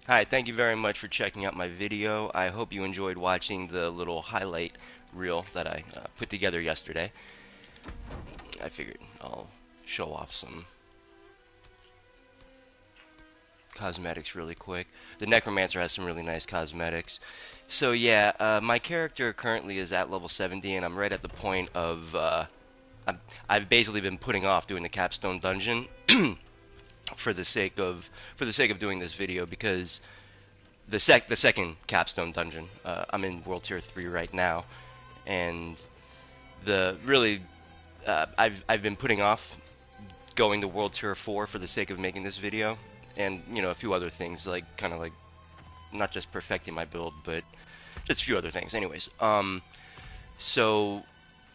Hi, thank you very much for checking out my video. I hope you enjoyed watching the little highlight reel that I put together yesterday. I figured I'll show off some cosmetics really quick. The Necromancer has some really nice cosmetics. So yeah, my character currently is at level 70 and I'm right at the point of I'm, I've basically been putting off doing the capstone dungeon for the sake of doing this video because the second capstone dungeon. I'm in World Tier 3 right now, and the really I've been putting off going to World Tier 4 for the sake of making this video, and a few other things like kind of like not just perfecting my build, but just a few other things. Anyways, so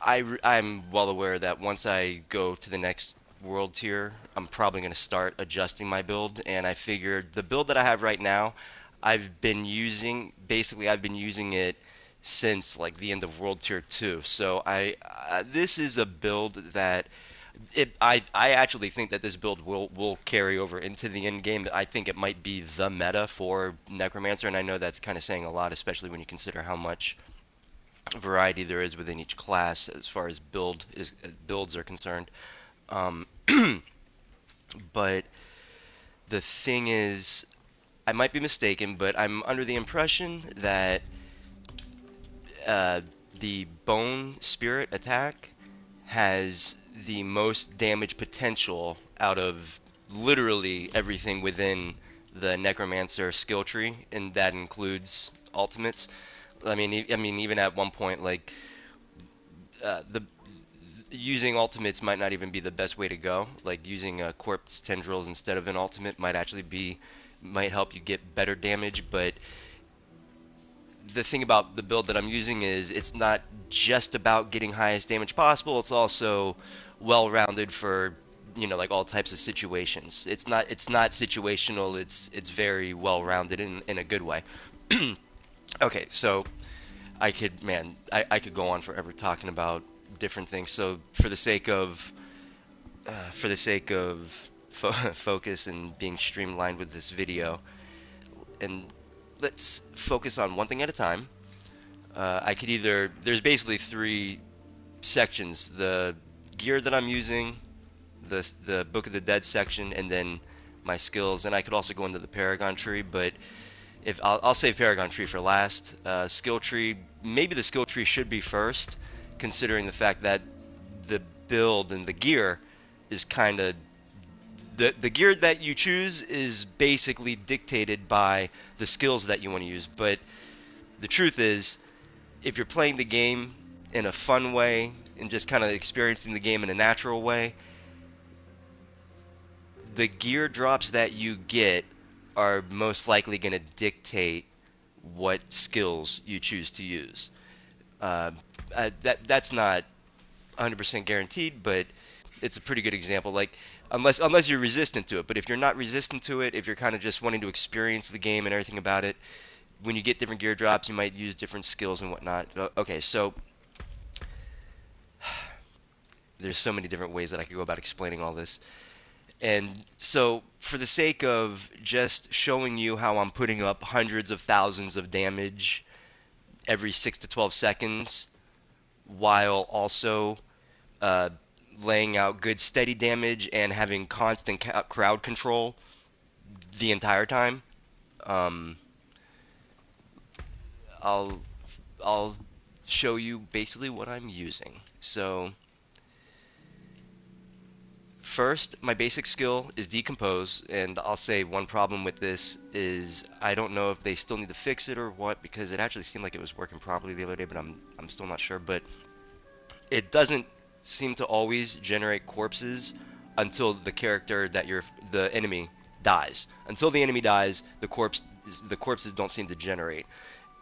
I'm well aware that once I go to the next world tier, I'm probably going to start adjusting my build, and I figured the build that I have right now, I've been using it since like the end of World Tier 2. So this is a build that I actually think that this build will carry over into the end game. I think it might be the meta for Necromancer, and I know that's kind of saying a lot, especially when you consider how much variety there is within each class as far as builds are concerned. Um, but the thing is, I might be mistaken, but I'm under the impression that uh, the Bone Spirit attack has the most damage potential out of literally everything within the Necromancer skill tree, and that includes ultimates. I mean, even at one point, like the using ultimates might not even be the best way to go. Like using corpse tendrils instead of an ultimate might help you get better damage. But the thing about the build that I'm using is it's not just about getting highest damage possible. It's also well-rounded for like all types of situations. It's not situational. It's very well-rounded in a good way. Okay, so I could go on forever talking about different things. So focus and being streamlined with this video, and let's focus on one thing at a time. There's basically three sections: the gear that I'm using, the Book of the Dead section, and then my skills. And I could also go into the Paragon tree, but if I'll save Paragon tree for last. Skill tree, maybe the skill tree should be first, considering the fact that the build and the gear is kind of the gear that you choose is basically dictated by the skills that you want to use. But the truth is, if you're playing the game in a fun way and just kind of experiencing the game in a natural way, the gear drops that you get are most likely going to dictate what skills you choose to use. Uh, that's not 100% guaranteed, but it's a pretty good example. Like unless you're resistant to it, but if you're not resistant to it, if you're kind of just wanting to experience the game and everything about it, when you get different gear drops, you might use different skills and whatnot. Okay, so there's so many different ways that I could go about explaining all this. And so, for the sake of just showing you how I'm putting up hundreds of thousands of damage every 6 to 12 seconds, while also uh, laying out good steady damage and having constant crowd control the entire time, um, I'll I'll show you basically what I'm using. So first, my basic skill is Decompose, and I'll say one problem with this is I don't know if they still need to fix it or what, because it actually seemed like it was working properly the other day, but I'm still not sure. But it doesn't seem to always generate corpses until the enemy dies. Until the enemy dies, the corpses don't seem to generate,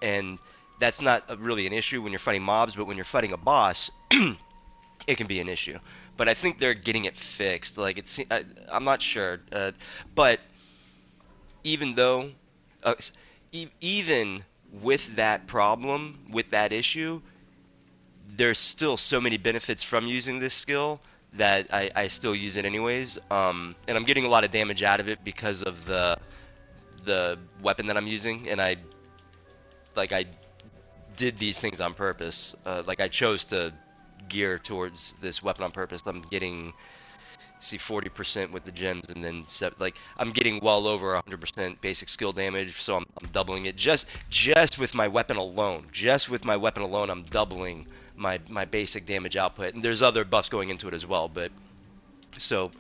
and that's not really an issue when you're fighting mobs, but when you're fighting a boss, it can be an issue. But I think they're getting it fixed. Like I'm not sure, but even though, uh, even with that problem, with that issue, there's still so many benefits from using this skill that I still use it anyways. And I'm getting a lot of damage out of it because of the weapon that I'm using, and I did these things on purpose. Like I chose to gear towards this weapon on purpose. I'm getting see 40% with the gems, and then like I'm getting well over 100% basic skill damage, so I'm doubling it just with my weapon alone. Just with my weapon alone, I'm doubling my basic damage output, and there's other buffs going into it as well. But so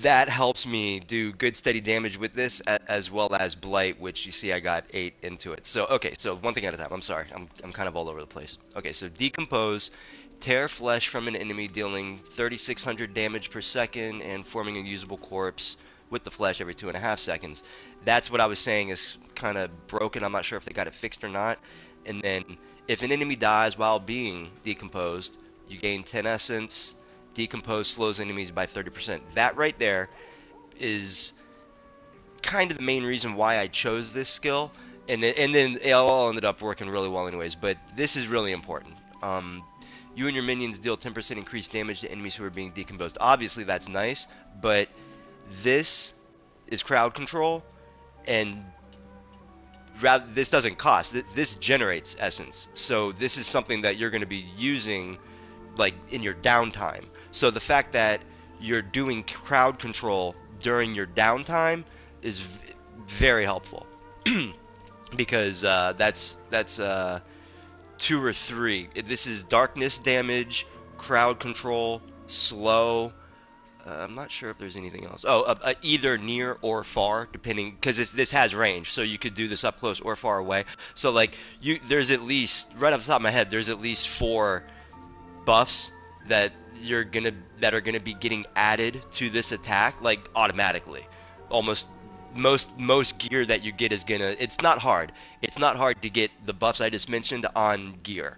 that helps me do good steady damage with this, as well as blight, which you see I got 8 into it. So okay, so one thing at a time. I'm sorry, I'm kind of all over the place. Okay, so decompose, tear flesh from an enemy, dealing 3600 damage per second and forming a usable corpse with the flesh every 2.5 seconds. That's what I was saying is kind of broken. I'm not sure if they got it fixed or not. And then if an enemy dies while being decomposed, you gain 10 essence. Decompose slows enemies by 30%. That right there is kind of the main reason why I chose this skill, and then it all ended up working really well anyways. But this is really important. You and your minions deal 10% increased damage to enemies who are being decomposed. Obviously, that's nice, but this is crowd control, and rather this doesn't cost. This generates essence, so this is something that you're going to be using like in your downtime. So the fact that you're doing crowd control during your downtime is very helpful because that's 2 or 3. This is darkness damage, crowd control, slow. I'm not sure if there's anything else. Oh, either near or far, depending, because this has range, so you could do this up close or far away. So like there's at least right off the top of my head, there's at least 4 buffs that are gonna be getting added to this attack like automatically. Almost most gear that you get is gonna. It's not hard. It's not hard to get the buffs I just mentioned on gear.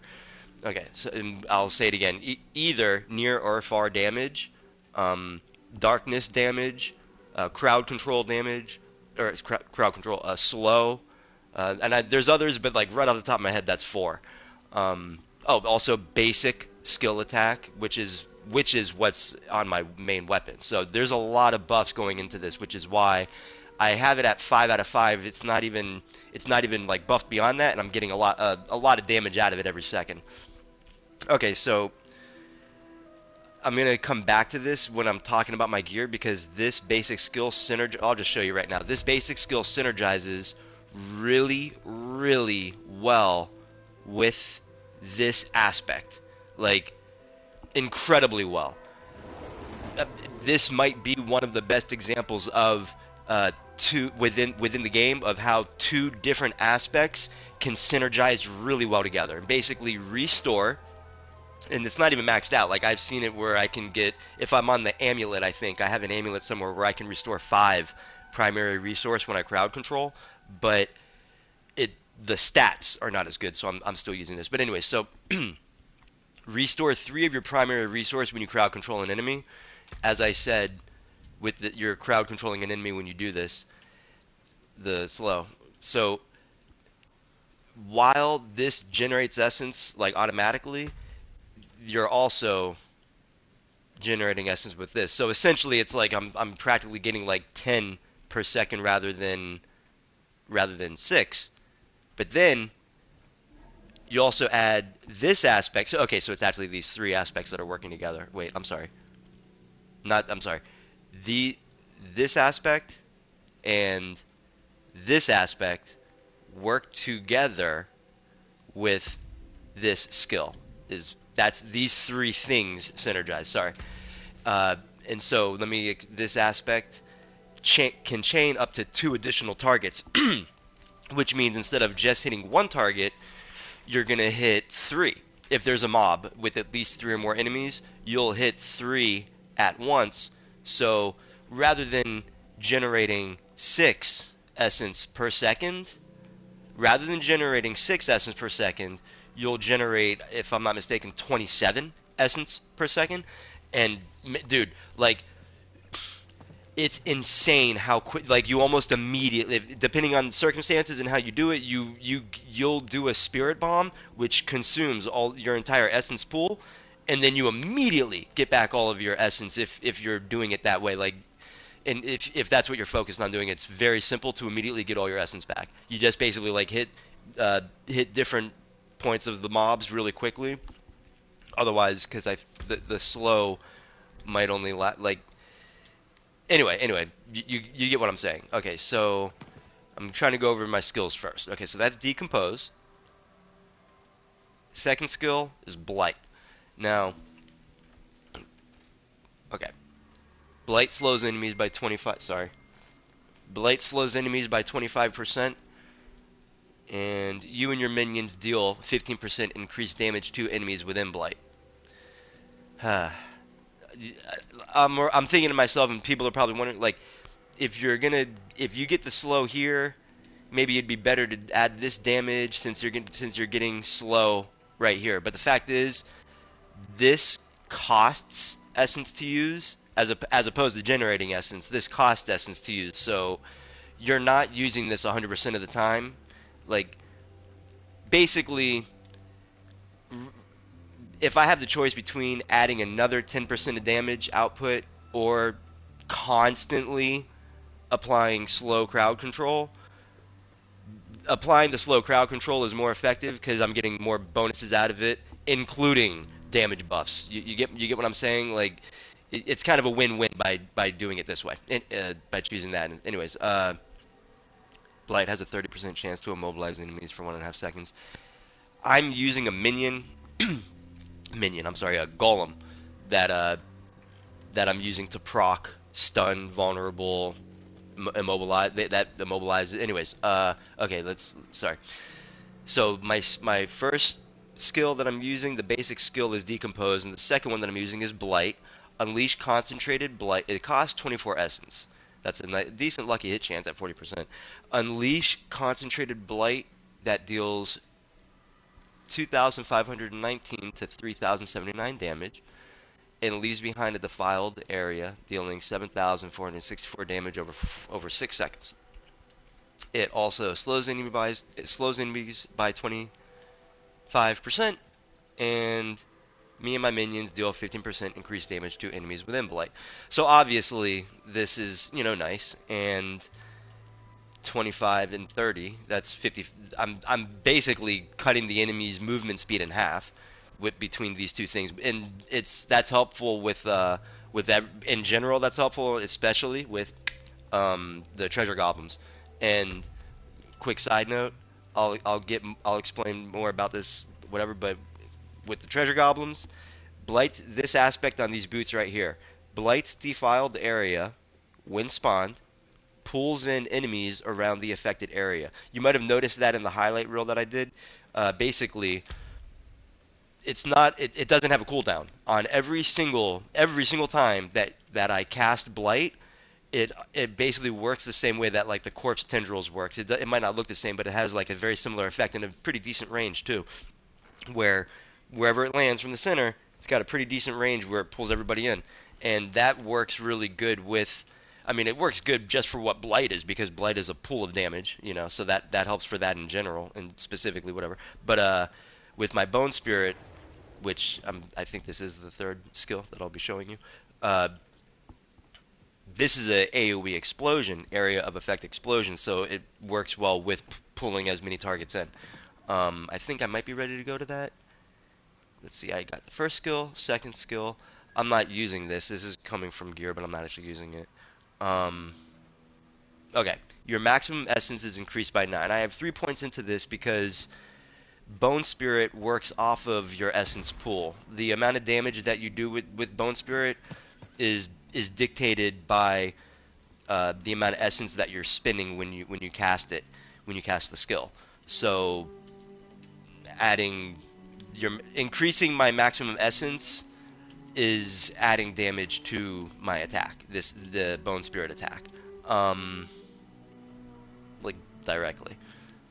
Okay, so I'll say it again. Either near or far damage, darkness damage, crowd control damage, or crowd control, slow, and there's others, but like right off the top of my head, that's 4. Also basic skill attack, which is what's on my main weapon. So there's a lot of buffs going into this, which is why I have it at 5 out of 5. It's not even like buffed beyond that, and I'm getting a lot of damage out of it every second. Okay, so I'm gonna come back to this when I'm talking about my gear, because this basic skill I'll just show you right now. This basic skill synergizes really, really well with this aspect, like incredibly well. This might be one of the best examples of two within the game of how 2 different aspects can synergize really well together. Basically, restore, and it's not even maxed out. Like I've seen it where I can get, if I'm on the amulet, I think I have an amulet somewhere where I can restore 5 primary resource when I crowd control, but the stats are not as good, so I'm still using this. But anyway, so restore 3 of your primary resource when you crowd control an enemy. As I said, with you're crowd controlling an enemy when you do this, the slow. So while this generates essence like automatically, you're also generating essence with this. So essentially, it's like I'm practically getting like 10 per second rather than 6. But then you also add this aspect. So okay, so it's actually these 3 aspects that are working together. Wait, I'm sorry. I'm sorry. This aspect and this aspect work together with this skill. That's these 3 things synergize. Sorry. And so this aspect can chain up to 2 additional targets. Which means instead of just hitting 1 target, you're going to hit 3. If there's a mob with at least 3 or more enemies, you'll hit 3 at once. So rather than generating 6 essence per second, you'll generate, if I'm not mistaken, 27 essence per second. And dude, like, it's insane how quick, like you almost immediately, depending on circumstances and how you do it, you'll do a spirit bomb which consumes all your entire essence pool, and then you immediately get back all of your essence if you're doing it that way. Like And if that's what you're focused on doing, it's very simple to immediately get all your essence back. You just basically like hit different points of the mobs really quickly. Otherwise, because the slow might only like anyway, you get what I'm saying. Okay, so I'm trying to go over my skills first. Okay, so that's decompose. Second skill is blight. Now, okay, blight slows enemies by 25. Sorry, blight slows enemies by 25%, and you and your minions deal 15% increased damage to enemies within blight. I'm thinking to myself, and people are probably wondering, like, if you're gonna, if you get the slow here, maybe it'd be better to add this damage since you're getting slow right here. But the fact is, this costs essence to use as opposed to generating essence. This costs essence to use, so you're not using this 100% of the time. Like basically, if I have the choice between adding another 10% of damage output or constantly applying slow crowd control, applying the slow crowd control is more effective because I'm getting more bonuses out of it, including damage buffs. You get what I'm saying? Like it's kind of a win-win by doing it this way, by choosing that. Anyways, Blight has a 30% chance to immobilize enemies for 1.5 seconds. I'm using a I'm sorry, a golem that that I'm using to proc stun vulnerable immobilize that immobilizes. Anyways, okay, let's sorry. So my first skill that I'm using, the basic skill is decompose, and the second one that I'm using is blight. Unleash concentrated blight. It costs 24 essence. That's a decent lucky hit chance at 40%. Unleash concentrated blight that deals 2,519 to 3,079 damage and leaves behind a defiled area, dealing 7,464 damage over 6 seconds. It also slows enemies by 25%, and me and my minions deal 15% increased damage to enemies within Blight. So obviously, this is nice, and 25 and 30, that's 50. I'm basically cutting the enemy's movement speed in half between these two things, and that's helpful with that in general. That's helpful, especially with the treasure goblins. And quick side note, I'll explain more about this whatever, but with the treasure goblins, blight this aspect on these boots right here. Blight's defiled area when spawned pulls in enemies around the affected area. You might have noticed that in the highlight reel that I did. Basically, it doesn't have a cooldown on every single time that I cast blight. It basically works the same way that like the corpse tendrils works. It might not look the same, but it has like a very similar effect and a pretty decent range too. Where wherever it lands from the center, it's got a pretty decent range where it pulls everybody in, and that works really good with. I mean, it works good just for what blight is because blight is a pool of damage, so that helps for that in general and specifically whatever. But with my bone spirit, which I think this is the third skill that I'll be showing you. This is a AoE explosion, area of effect explosion, so it works well with pulling as many targets in. I think I might be ready to go to that. Let's see, I got the first skill, second skill. I'm not using this. This is coming from gear, but I'm not actually using it. Okay, your maximum essence is increased by 9. I have 3 points into this because Bone Spirit works off of your essence pool. The amount of damage that you do with Bone Spirit is dictated by the amount of essence that you're spending when you cast it, when you cast the skill. So increasing my maximum essence is adding damage to my attack. The Bone Spirit attack, like directly.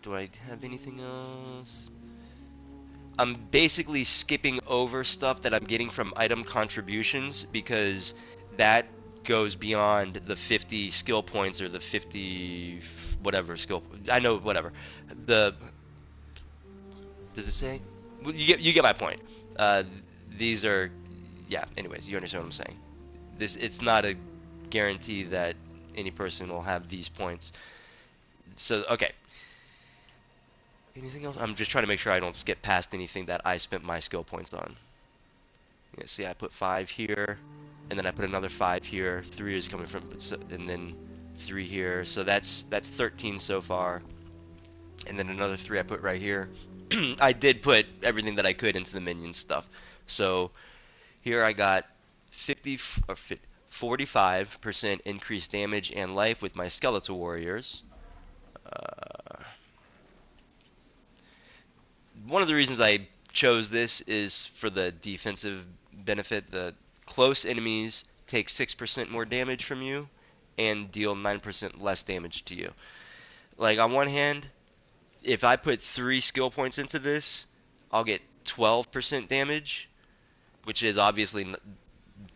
Do I have anything else? I'm basically skipping over stuff that I'm getting from item contributions because that goes beyond the 50 skill points or the 50 whatever skill. I know whatever. The Does it say? Well, you get my point. These are yeah. Anyways, you understand what I'm saying. It's not a guarantee that any person will have these points. So, okay. Anything else? I'm just trying to make sure I don't skip past anything that I spent my skill points on. Yeah, see, I put 5 here, and then I put another 5 here. 3 is coming from, and then 3 here. So that's 13 so far. And then another 3 I put right here. I did put everything that I could into the minion stuff. So here I got 45% increased damage and life with my skeletal warriors. One of the reasons I chose this is for the defensive benefit. The close enemies take 6% more damage from you and deal 9% less damage to you. Like, on one hand, if I put 3 skill points into this, I'll get 12% damage, which is obviously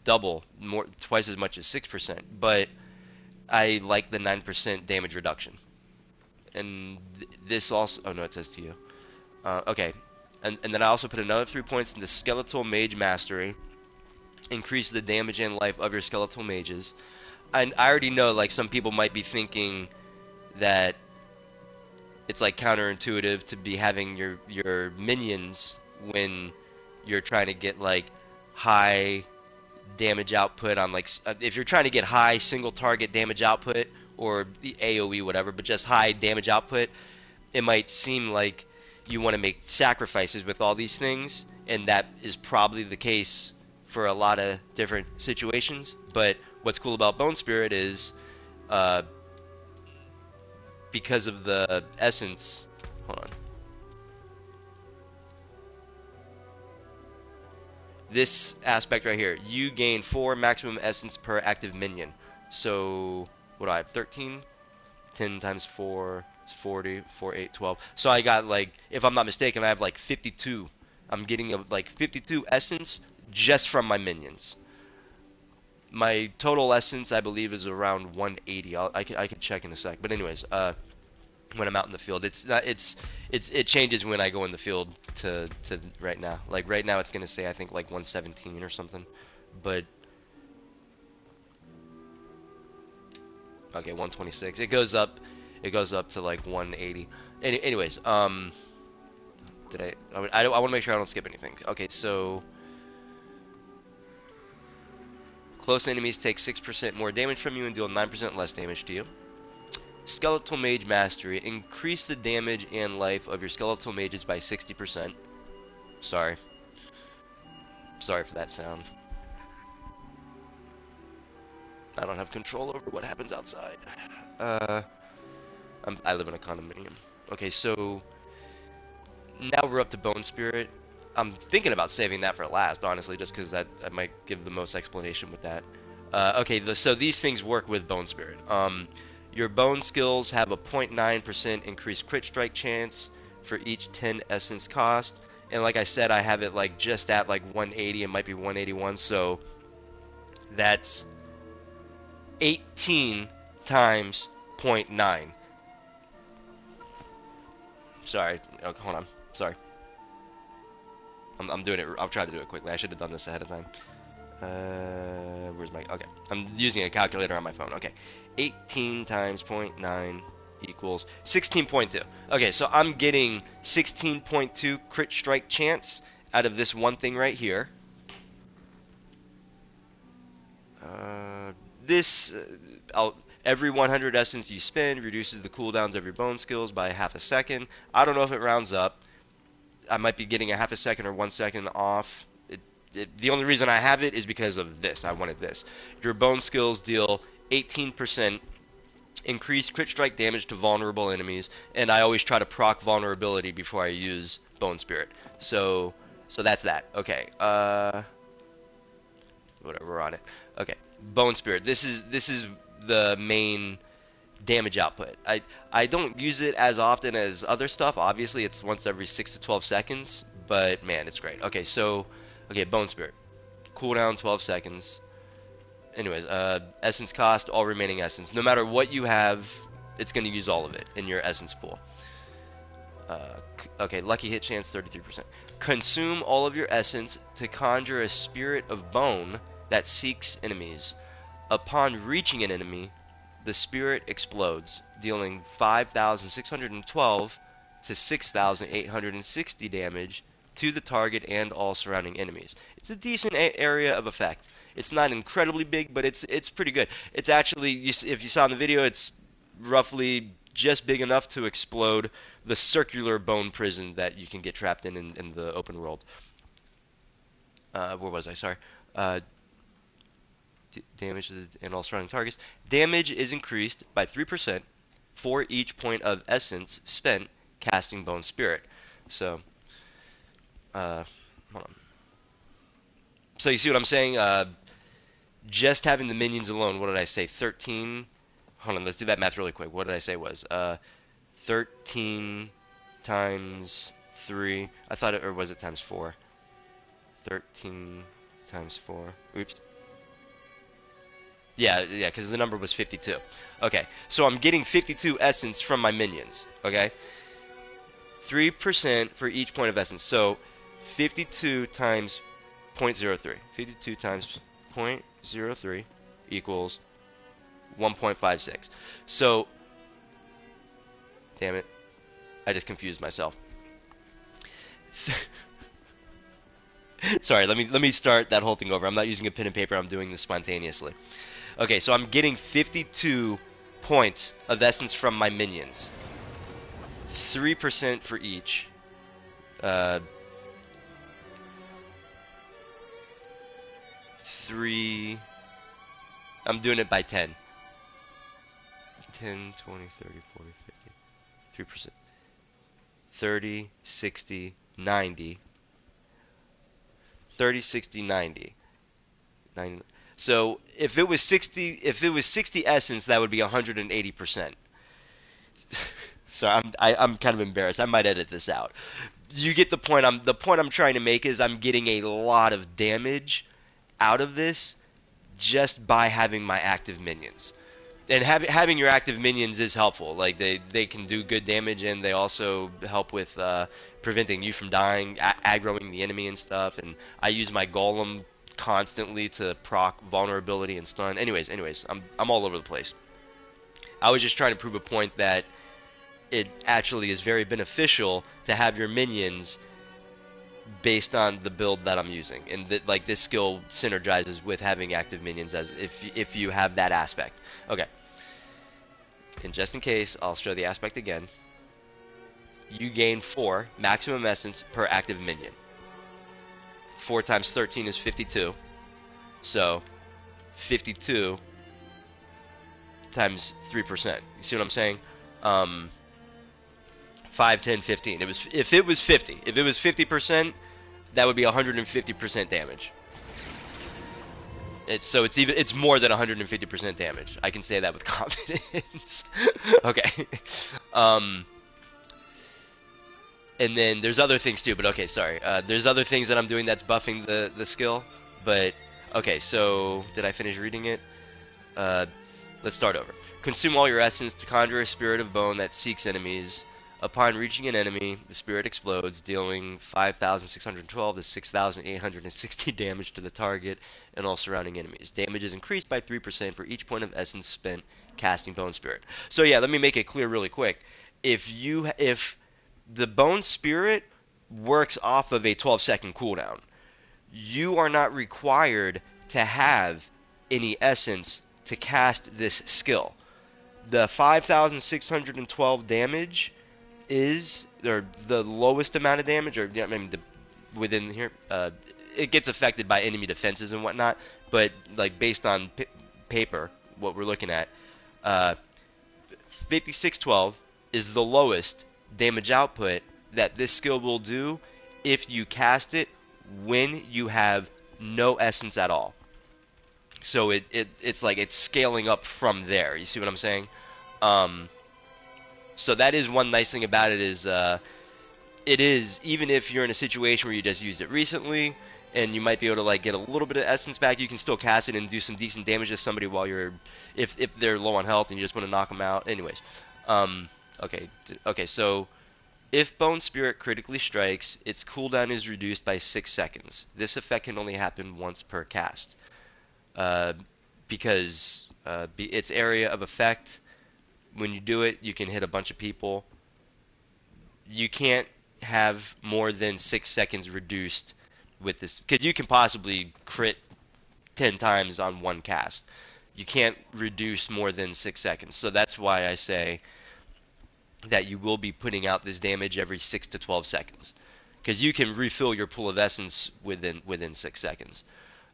double, more, twice as much as 6%. But I like the 9% damage reduction. And this also, oh no, it says to you. Okay, and then I also put another 3 points into Skeletal Mage Mastery. Increase the damage and life of your Skeletal Mages. And I already know, like, some people might be thinking that it's like counterintuitive to be having your minions when you're trying to get like high damage output on like if you're trying to get high single target damage output or the AoE whatever, but just high damage output, it might seem like you want to make sacrifices with all these things, and that is probably the case for a lot of different situations. But what's cool about Bone Spirit is because of the essence, hold on. This aspect right here, you gain 4 maximum essence per active minion. So, what do I have? 13? 10 times 4 is 40, 4, 8, 12. So I got like, if I'm not mistaken, I have like 52. I'm getting like 52 essence just from my minions. My total essence, I believe, is around 180. I can check in a sec. But anyways, when I'm out in the field, it changes when I go in the field to right now. Like right now, it's gonna say I think like 117 or something. But okay, 126. It goes up to like 180. Anyways, did I want to make sure I don't skip anything. Okay, so close enemies take 6% more damage from you and deal 9% less damage to you. Skeletal Mage Mastery. Increase the damage and life of your skeletal mages by 60%. Sorry for that sound. I don't have control over what happens outside. I live in a condominium. Okay, so now we're up to Bone Spirit. I'm thinking about saving that for last, honestly, just because that I might give the most explanation with that. Okay, so these things work with Bone Spirit. Your bone skills have a 0.9% increased crit strike chance for each 10 essence cost. And like I said, I have it like just at like 180. It might be 181. So that's 18 times 0.9. Sorry. Okay, hold on. Sorry. I'm doing it. I'll try to do it quickly. I should have done this ahead of time. Where's my... Okay. I'm using a calculator on my phone. Okay. 18 times 0.9 equals 16.2. Okay, so I'm getting 16.2 crit strike chance out of this one thing right here. Every 100 essence you spend reduces the cooldowns of your bone skills by half a second. I don't know if it rounds up. I might be getting a half a second or 1 second off. The only reason I have it is because of this. I wanted this. Your bone skills deal 18% increased crit strike damage to vulnerable enemies, and I always try to proc vulnerability before I use Bone Spirit. So that's that. Okay. Whatever, we're on it. Okay. Bone Spirit. This is the main damage output. I don't use it as often as other stuff. Obviously, it's once every 6 to 12 seconds, but man, it's great. Okay, so Bone Spirit. Cooldown 12 seconds. Anyways, essence cost, all remaining essence. No matter what you have, it's going to use all of it in your essence pool. Okay, lucky hit chance 33%. Consume all of your essence to conjure a spirit of bone that seeks enemies. Upon reaching an enemy, the spirit explodes, dealing 5,612 to 6,860 damage to the target and all surrounding enemies. It's a decent area of effect. It's not incredibly big, but it's pretty good. It's actually, if you saw in the video, it's roughly just big enough to explode the circular bone prison that you can get trapped in the open world. Where was I? Sorry. Uh, Damage and all surrounding targets. Damage is increased by 3% for each point of essence spent casting Bone Spirit. So, hold on. So you see what I'm saying? Just having the minions alone, what did I say? 13. Hold on, let's do that math really quick. What did I say was 13 times 3. I thought it, or was it times 4? 13 times 4. Oops. Yeah, because the number was 52. Okay, so I'm getting 52 essence from my minions. Okay, 3% for each point of essence. So 52 times 0.03. 52 times 0.03 equals 1.56. So, damn it, I just confused myself. Sorry, let me start that whole thing over. I'm not using a pen and paper. I'm doing this spontaneously. Okay, so I'm getting 52 points of essence from my minions. 3% for each. 3. I'm doing it by 10. 10, 20, 30, 40, 50. 3%. 30, 60, 90. 30, 60, 90. 90. So if it was 60 essence, that would be 180%. So I'm kind of embarrassed. I might edit this out. You get the point. The point I'm trying to make is I'm getting a lot of damage out of this just by having my active minions. And having your active minions is helpful. Like they can do good damage, and they also help with preventing you from dying, aggroing the enemy and stuff. And I use my golem constantly to proc vulnerability and stun. Anyways, I'm all over the place. I was just trying to prove a point that it actually is very beneficial to have your minions based on the build that I'm using, and that like this skill synergizes with having active minions as if you have that aspect. Okay. And just in case, I'll show the aspect again. You gain 4 maximum essence per active minion. 4 times 13 is 52. So 52 times 3%. You see what I'm saying? 5, 10, 15. If it was 50. If it was 50%, that would be 150% damage. It's more than 150% damage. I can say that with confidence. Okay. And then there's other things too, but okay, sorry. There's other things that I'm doing that's buffing the skill, but okay, so did I finish reading it? Let's start over. Consume all your essence to conjure a spirit of bone that seeks enemies. Upon reaching an enemy, the spirit explodes, dealing 5,612 to 6,860 damage to the target and all surrounding enemies. Damage is increased by 3% for each point of essence spent casting Bone Spirit. So yeah, let me make it clear really quick. If the Bone Spirit works off of a 12-second cooldown, you are not required to have any essence to cast this skill. The 5,612 damage is or the lowest amount of damage, or I mean, within here, it gets affected by enemy defenses and whatnot. But like based on paper, what we're looking at, 5612 is the lowest damage output that this skill will do if you cast it when you have no essence at all. So it's like it's scaling up from there. You see what I'm saying? So that is one nice thing about it is it is, even if you're in a situation where you just used it recently and you might be able to like get a little bit of essence back, you can still cast it and do some decent damage to somebody while you're if they're low on health and you just want to knock them out. Anyways, okay, so if Bone Spirit critically strikes, its cooldown is reduced by 6 seconds. This effect can only happen once per cast. because its area of effect, when you do it, you can hit a bunch of people. You can't have more than 6 seconds reduced with this, because you can possibly crit 10 times on one cast. You can't reduce more than 6 seconds. So that's why I say that you will be putting out this damage every 6 to 12 seconds. Because you can refill your pool of essence within 6 seconds.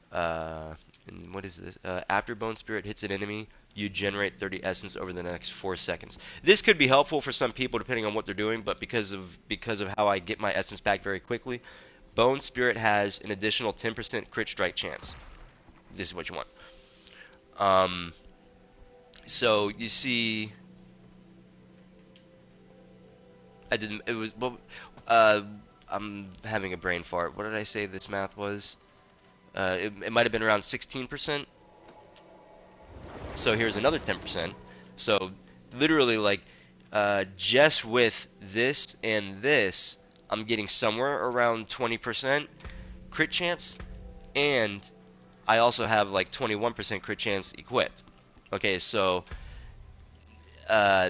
Uh, and what is this? After Bone Spirit hits an enemy, you generate 30 essence over the next 4 seconds. This could be helpful for some people depending on what they're doing, but because of how I get my essence back very quickly, Bone Spirit has an additional 10% crit strike chance. This is what you want. Um, so you see, I didn't. It was well. Uh, I'm having a brain fart. What did I say this math was? It might have been around 16%. So here's another 10%. So literally, like, just with this and this, I'm getting somewhere around 20% crit chance, and I also have like 21% crit chance equipped. Okay, so uh,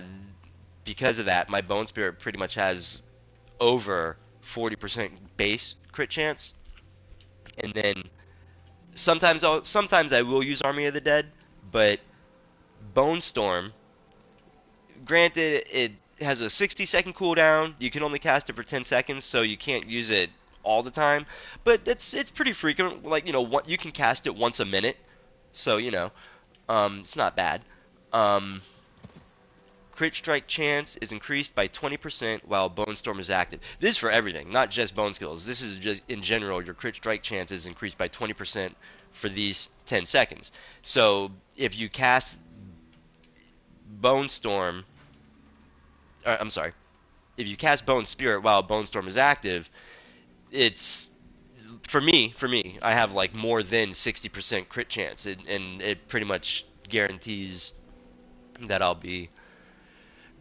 because of that, my Bone Spirit pretty much has over 40% base crit chance, and then sometimes I will use Army of the Dead, but Bone Storm, granted, it has a 60-second cooldown. You can only cast it for 10 seconds, so you can't use it all the time. But it's pretty frequent. Like, you can cast it once a minute, so it's not bad. Um, Crit strike chance is increased by 20% while Bone Storm is active. This is for everything, not just bone skills. This is just in general. Your crit strike chance is increased by 20% for these 10 seconds. So if you cast Bone Storm, I'm sorry, if you cast Bone Spirit while Bone Storm is active, it's for me, I have like more than 60% crit chance, and it pretty much guarantees that I'll be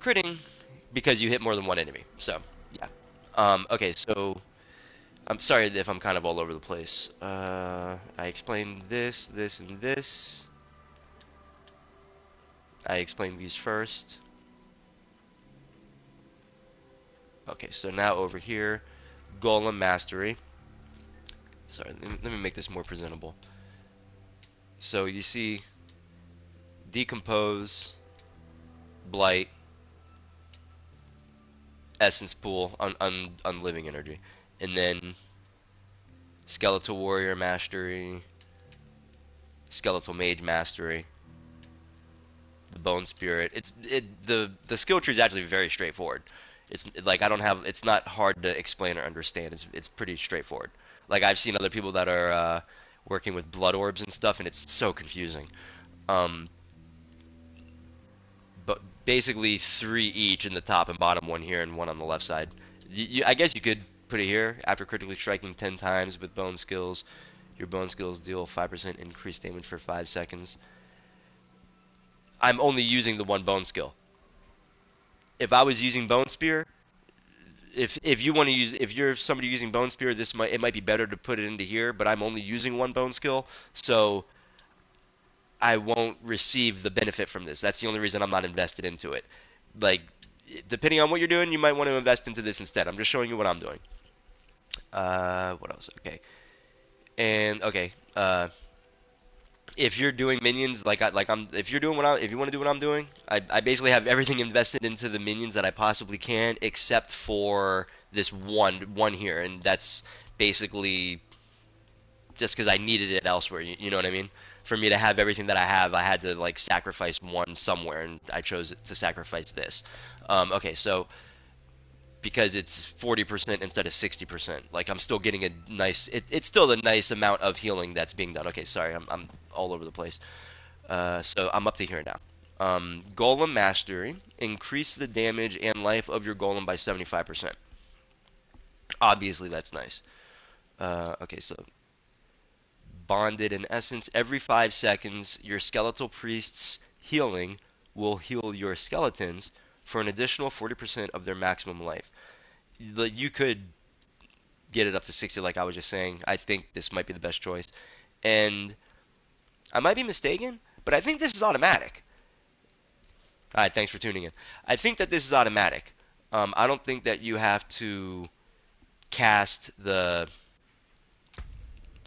critting because you hit more than one enemy. So yeah. Okay, so I'm sorry if I'm kind of all over the place. I explained this, and this. I explained these first. Okay, so now over here, Golem Mastery. Sorry, let me make this more presentable. So you see, Decompose, Blight, Essence Pool, on Living Energy, and then Skeletal Warrior Mastery, Skeletal Mage Mastery, the Bone Spirit. The skill tree is actually very straightforward. It's like I don't have. It's not hard to explain or understand. It's pretty straightforward. Like I've seen other people that are working with blood orbs and stuff, and it's so confusing. Um, but basically three each in the top and bottom, one here and one on the left side. I guess you could put it here after critically striking 10 times with bone skills. Your bone skills deal 5% increased damage for 5 seconds. I'm only using the one bone skill. If I was using Bone Spear, if you want to use, if you're somebody using Bone Spear, it might be better to put it into here. But I'm only using one bone skill, so I won't receive the benefit from this. That's the only reason I'm not invested into it. Like, depending on what you're doing, you might want to invest into this instead. I'm just showing you what I'm doing. What else? Okay, and okay. If you're doing minions if you're doing if you want to do what I'm doing, I basically have everything invested into the minions that I possibly can, except for this one here, and that's basically just because I needed it elsewhere. You know what I mean? For me to have everything that I have, I had to like sacrifice one somewhere, and I chose to sacrifice this. Okay, so because it's 40% instead of 60%. Like I'm still getting a nice. It's still a nice amount of healing that's being done. Okay, sorry, I'm all over the place. So I'm up to here now. Golem Mastery. Increase the damage and life of your golem by 75%. Obviously, that's nice. Okay, so bonded in essence. Every 5 seconds, your skeletal priest's healing will heal your skeletons for an additional 40% of their maximum life. You could get it up to 60 like I was just saying. I think this might be the best choice. And I might be mistaken, but I think this is automatic. All right, thanks for tuning in. I think that this is automatic. I don't think that you have to cast the,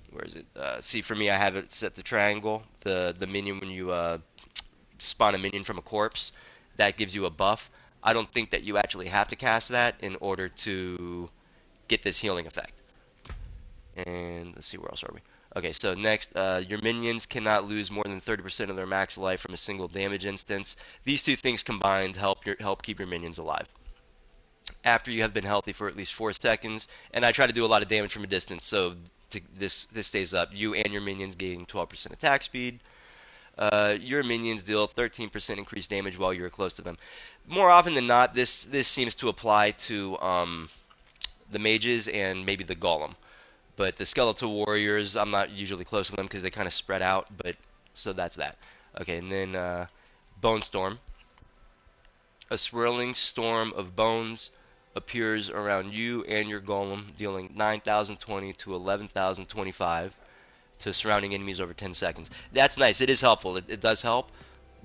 where is it? See, for me, I have it set to triangle. The minion, when you spawn a minion from a corpse, that gives you a buff. I don't think that you actually have to cast that in order to get this healing effect. And let's see, where else are we? Okay, so next, your minions cannot lose more than 30% of their max life from a single damage instance. These two things combined help keep your minions alive. After you have been healthy for at least 4 seconds, and I try to do a lot of damage from a distance, so this stays up. You and your minions gain 12% attack speed. Your minions deal 13% increased damage while you're close to them. More often than not, this seems to apply to the mages and maybe the golem. But the skeletal warriors, I'm not usually close to them because they kind of spread out. But so that's that. Okay, and then Bone Storm. A swirling storm of bones appears around you and your golem, dealing 9,020 to 11,025 to surrounding enemies over 10 seconds. That's nice. It is helpful. It does help.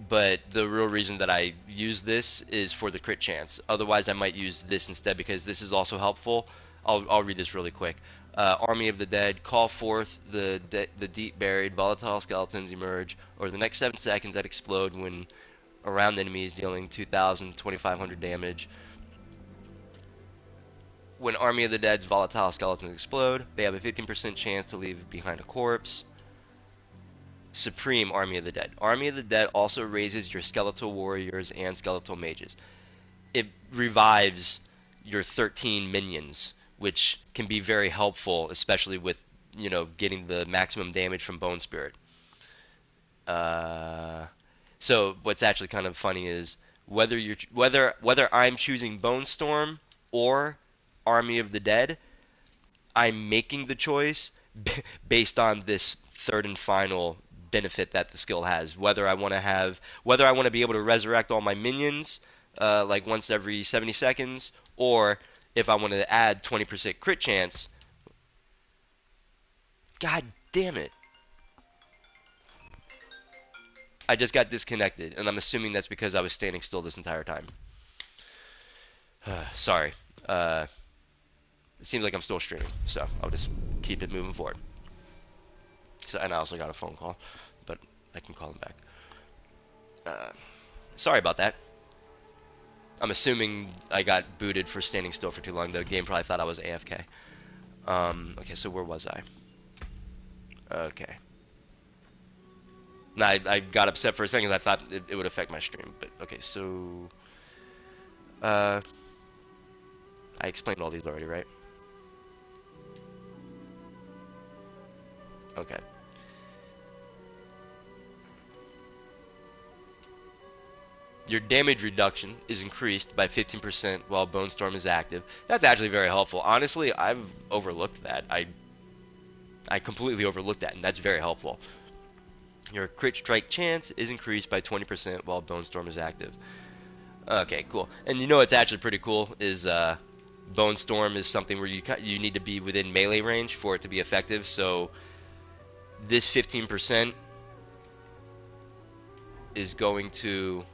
But the real reason that I use this is for the crit chance. Otherwise, I might use this instead because this is also helpful. I'll read this really quick. Army of the Dead, call forth the deep buried volatile skeletons emerge over the next 7 seconds that explode when around enemies, dealing 2,000, 2,500 damage. When Army of the Dead's volatile skeletons explode, they have a 15% chance to leave behind a corpse. Supreme Army of the Dead. Army of the Dead also raises your skeletal warriors and skeletal mages. It revives your 13 minions, which can be very helpful, especially with, getting the maximum damage from Bone Spirit. So what's actually kind of funny is whether I'm choosing Bone Storm or Army of the Dead, I'm making the choice based on this third and final benefit that the skill has. Whether I want to be able to resurrect all my minions like once every 70 seconds, or if I want to add 20% crit chance. God damn it. I just got disconnected, and I'm assuming that's because I was standing still this entire time. Sorry. It seems like I'm still streaming, so I'll just keep it moving forward. So, and I also got a phone call, but I can call him back. Sorry about that. I'm assuming I got booted for standing still for too long. The game probably thought I was AFK. Okay, so where was I? Okay. Now, I got upset for a second because I thought it would affect my stream. But, okay, so... I explained all these already, right? Okay. Your damage reduction is increased by 15% while Bone Storm is active. That's actually very helpful. Honestly, I've overlooked that. I completely overlooked that, and that's very helpful. Your crit strike chance is increased by 20% while Bone Storm is active. Okay, cool. And it's actually pretty cool is Bone Storm is something where you need to be within melee range for it to be effective. So this 15% is going to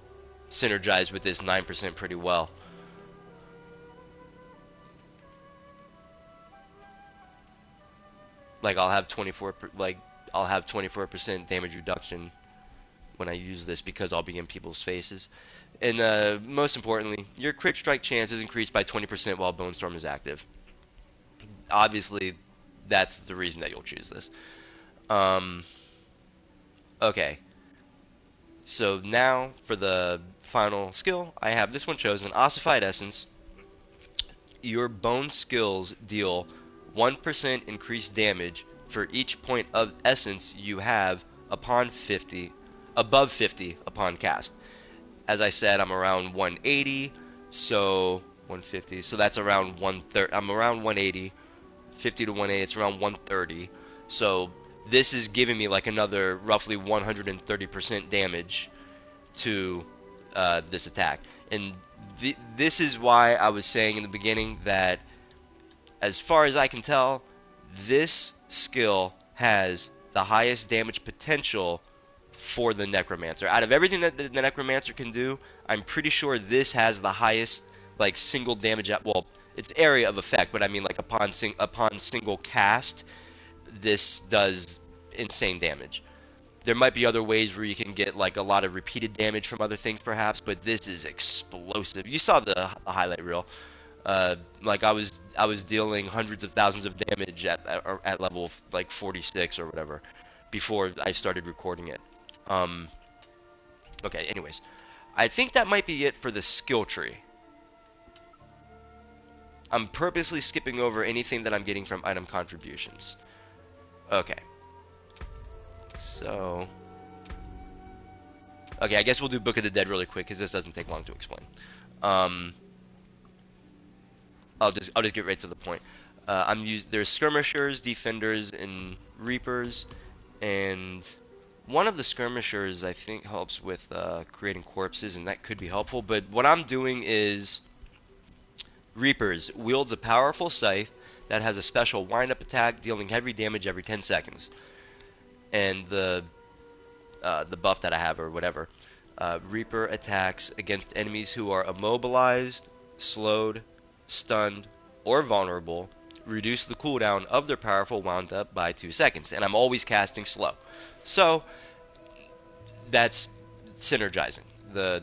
synergize with this 9% pretty well. Like I'll have 24% damage reduction when I use this because I'll be in people's faces. And most importantly, your crit strike chance is increased by 20% while Bone Storm is active. Obviously, that's the reason that you'll choose this. Okay. So now for the final skill, I have this one chosen, Ossified Essence. Your bone skills deal 1% increased damage for each point of essence you have above 50 upon cast. As I said, I'm around 180, so 150, so that's around 130. I'm around 180, 50 to 180, it's around 130. So this is giving me like another roughly 130% damage to this attack. And this is why I was saying in the beginning that, as far as I can tell, this skill has the highest damage potential for the Necromancer. Out of everything that the Necromancer can do, I'm pretty sure this has the highest like single damage at, well, it's area of effect, but I mean like upon single cast, this does insane damage. There might be other ways where you can get like a lot of repeated damage from other things perhaps, but this is explosive. You saw the highlight reel. Like I was dealing hundreds of thousands of damage at level like 46 or whatever before I started recording it. Um, okay, anyways, I think that might be it for the skill tree. I'm purposely skipping over anything that I'm getting from item contributions. Okay. So, okay, I guess we'll do Book of the Dead really quick because this doesn't take long to explain. Um, I'll just get right to the point. There's skirmishers, defenders, and reapers, and one of the skirmishers I think helps with creating corpses, and that could be helpful. But what I'm doing is reapers wields a powerful scythe that has a special wind-up attack, dealing heavy damage every 10 seconds. And the buff that I have or whatever, Reaper attacks against enemies who are immobilized, slowed, stunned, or vulnerable, reduce the cooldown of their powerful wound up by 2 seconds. And I'm always casting slow. So that's synergizing the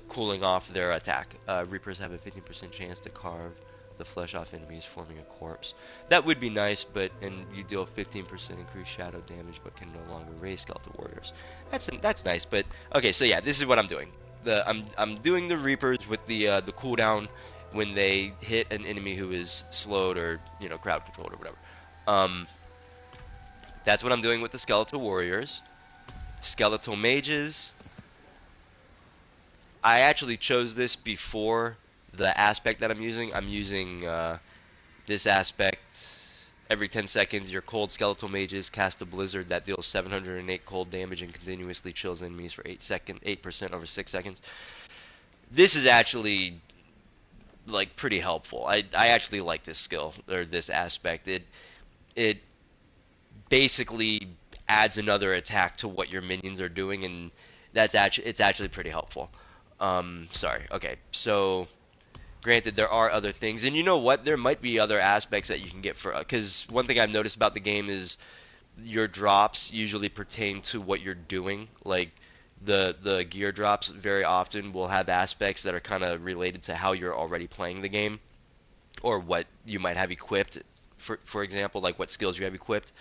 cooling off their attack. Reapers have a 15% chance to carve the flesh off enemies, forming a corpse. That would be nice, and you deal 15% increased shadow damage, but can no longer raise skeletal warriors. That's nice, but okay. So yeah, this is what I'm doing. I'm doing the Reapers with the cooldown when they hit an enemy who is slowed or crowd controlled or whatever. That's what I'm doing with the skeletal warriors. Skeletal mages. I actually chose this before the aspect that I'm using. I'm using this aspect. Every 10 seconds, your cold skeletal mages cast a blizzard that deals 708 cold damage and continuously chills enemies for 8% over 6 seconds. This is actually like pretty helpful. I actually like this skill or this aspect. It basically adds another attack to what your minions are doing, and it's actually pretty helpful. Sorry. Okay, so granted, there are other things, and you know what? There might be other aspects that you can get for, because one thing I've noticed about the game is your drops usually pertain to what you're doing. Like the gear drops very often will have aspects that are kind of related to how you're already playing the game, or what you might have equipped. For example, like what skills you have equipped.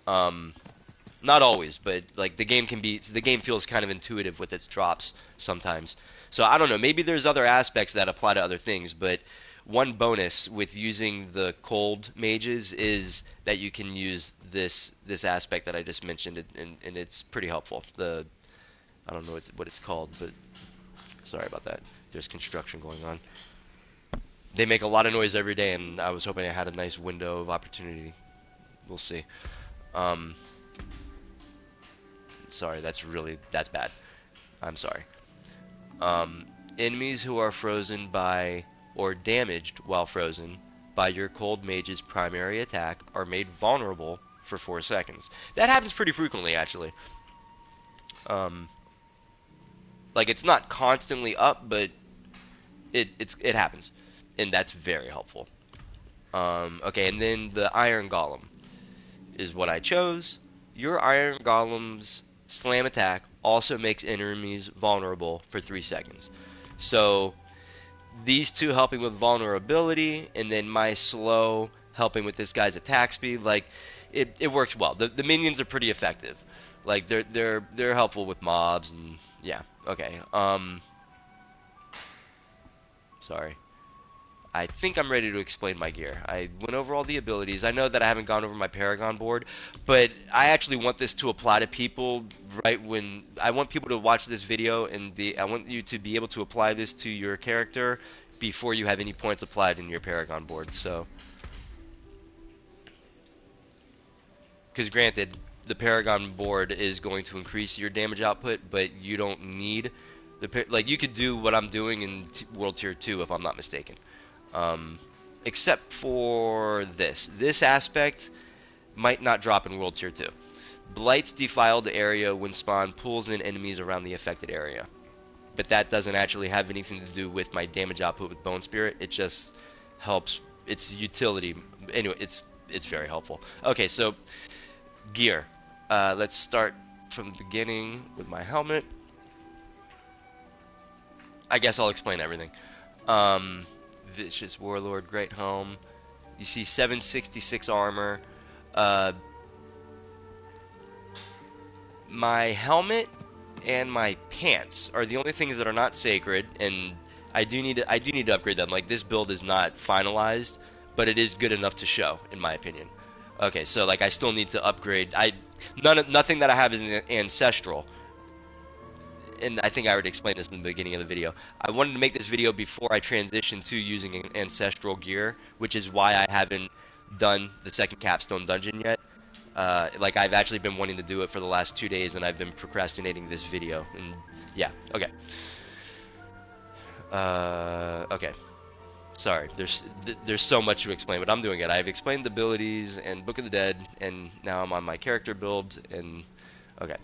Not always, but like the game feels kind of intuitive with its drops sometimes. So I don't know, maybe there's other aspects that apply to other things, but one bonus with using the cold mages is that you can use this aspect that I just mentioned, and it's pretty helpful. I don't know what it's called, but sorry about that. There's construction going on. They make a lot of noise every day, and I was hoping I had a nice window of opportunity. We'll see. Sorry, that's bad. I'm sorry. Enemies who are frozen by or damaged while frozen by your cold mage's primary attack are made vulnerable for 4 seconds. That happens pretty frequently, actually. Like it's not constantly up, but it happens, and that's very helpful. Okay, and then the Iron Golem is what I chose. Your Iron Golem's slam attack also makes enemies vulnerable for 3 seconds. So these two helping with vulnerability, and then my slow helping with this guy's attack speed, like it works well. The minions are pretty effective. Like they're helpful with mobs, and yeah. Okay. Sorry. I think I'm ready to explain my gear. I went over all the abilities. I know that I haven't gone over my Paragon board, but I actually want this to apply to people right when I want people to watch this video, and I want you to be able to apply this to your character before you have any points applied in your Paragon board. So, because granted, the Paragon board is going to increase your damage output, but you don't need like you could do what I'm doing in World Tier 2 if I'm not mistaken. Except for this aspect might not drop in World Tier 2. Blights defile the area when spawn pulls in enemies around the affected area. But that doesn't actually have anything to do with my damage output with Bone Spirit. It just helps. It's utility. Anyway, it's very helpful. Okay, so gear. Let's start from the beginning with my helmet. I guess I'll explain everything. Vicious Warlord, Great Helm. You see 766 armor. My helmet and my pants are the only things that are not sacred, and I do need to upgrade them. Like, this build is not finalized, but it is good enough to show, in my opinion. Okay, so like I still need to upgrade. Nothing that I have is ancestral, and I think I already explained this in the beginning of the video. I wanted to make this video before I transition to using ancestral gear, which is why I haven't done the second capstone dungeon yet. Like, I've actually been wanting to do it for the last 2 days, and I've been procrastinating this video. And yeah, okay. Okay. Sorry, there's so much to explain, but I'm doing it. I've explained the abilities and Book of the Dead, and now I'm on my character build, and okay.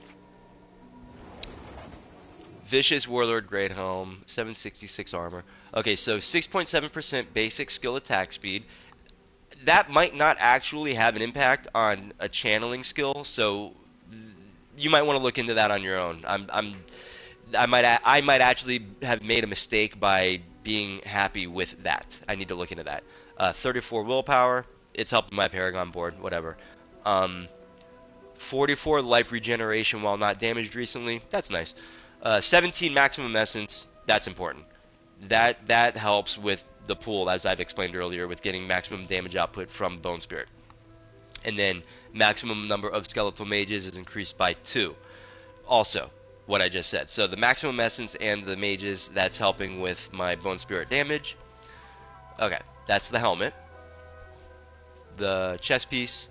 Vicious Warlord, Great Helm, 766 armor. Okay, so 6.7% basic skill attack speed. That might not actually have an impact on a channeling skill, so you might want to look into that on your own. I might actually have made a mistake by being happy with that. I need to look into that. 34 willpower. It's helping my Paragon board. Whatever. 44 life regeneration while not damaged recently. That's nice. 17 maximum essence. That's important. That helps with the pool, as I've explained earlier, with getting maximum damage output from Bone Spirit. And then maximum number of skeletal mages is increased by 2. Also, what I just said. So the maximum essence and the mages, that's helping with my Bone Spirit damage. Okay, that's the helmet. The chest piece,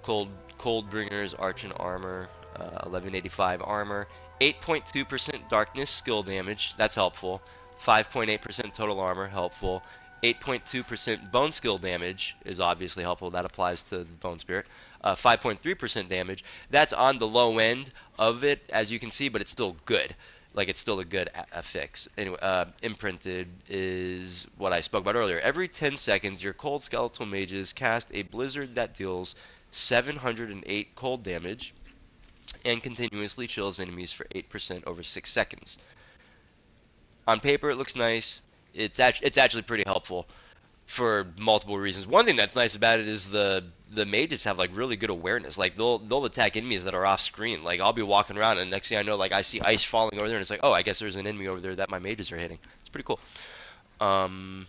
Coldbringer's Arch and Armor, 1185 armor, 8.2% darkness skill damage, that's helpful. 5.8% total armor, helpful. 8.2% bone skill damage is obviously helpful. That applies to the Bone Spirit. 5.3% damage. That's on the low end of it, as you can see, but it's still good. Like, it's still a good fix. Anyway, imprinted is what I spoke about earlier. Every 10 seconds, your cold skeletal mages cast a blizzard that deals 708 cold damage and continuously chills enemies for 8% over 6 seconds. On paper, it looks nice. It's actually pretty helpful for multiple reasons. One thing that's nice about it is the mages have like really good awareness. Like, they'll attack enemies that are off screen. Like, I'll be walking around and next thing I know, like, I see ice falling over there and it's like, oh, I guess there's an enemy over there that my mages are hitting. It's pretty cool. Oh,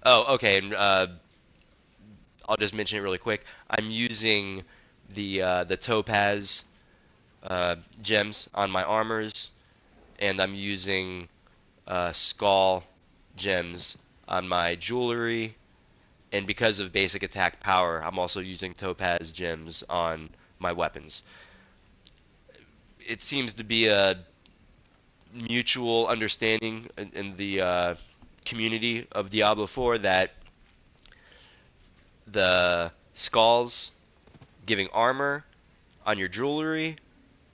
okay, and I'll just mention it really quick. I'm using the topaz gems on my armors, and I'm using skull gems on my jewelry, and because of basic attack power, I'm also using topaz gems on my weapons. It seems to be a mutual understanding in the community of Diablo 4 that the skulls giving armor on your jewelry